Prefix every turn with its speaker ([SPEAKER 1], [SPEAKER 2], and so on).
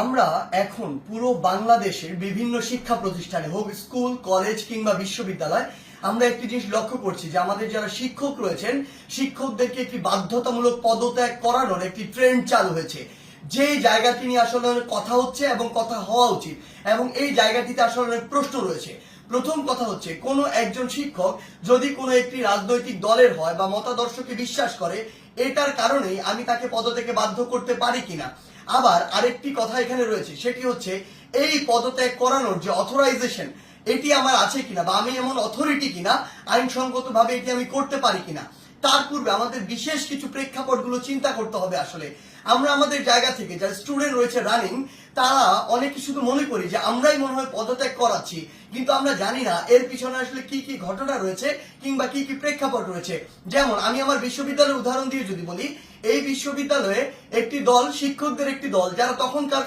[SPEAKER 1] আমরা এখন পুরো বাংলাদেশের বিভিন্ন শিক্ষা প্রতিষ্ঠানে হোক স্কুল কলেজ কিংবা বিশ্ববিদ্যালয় আমরা একটি জিনিস লক্ষ্য করছি যে আমাদের যারা শিক্ষক রয়েছেন শিক্ষকদেরকে একটি বাধ্যতামূলক পদত্যাগ করানোর একটি ট্রেন্ড চালু হয়েছে। যে জায়গাটি নিয়ে আসলে অনেক কথা হচ্ছে এবং কথা হওয়া উচিত এবং এই জায়গাটিতে আসলে অনেক প্রশ্ন রয়েছে। প্রথম কথা হচ্ছে কোনো একজন শিক্ষক যদি কোনো একটি রাজনৈতিক দলের হয় বা মতাদর্শকে বিশ্বাস করে এটার কারণেই আমি তাকে পদত্যাগে বাধ্য করতে পারি কিনা। আবার আরেকটি কথা এখানে রয়েছে, সেটি হচ্ছে এই পদত্যাগ করানোর যে অথরাইজেশন এটি আমার আছে কিনা বা আমি এমন অথরিটি কিনা আইনসঙ্গতভাবে এটি আমি করতে পারি কিনা। তার পূর্বে আমাদের বিশেষ কিছু প্রেক্ষাপটগুলো চিন্তা করতে হবে। আসলে আমরা আমাদের জায়গা থেকে যারা স্টুডেন্ট রয়েছে রানিং তারা অনেকে শুধু মনে করি যে আমরাই মনে হয় পদত্যাগ করাচ্ছি, কিন্তু আমরা জানি না এর পিছনে আসলে কি কি ঘটনা রয়েছে কিংবা কি কি প্রেক্ষাপট রয়েছে। যেমন আমি আমার বিশ্ববিদ্যালয়ের উদাহরণ দিয়ে যদি বলি, এই বিশ্ববিদ্যালয়ে একটি দল শিক্ষকদের একটি দল যারা তখনকার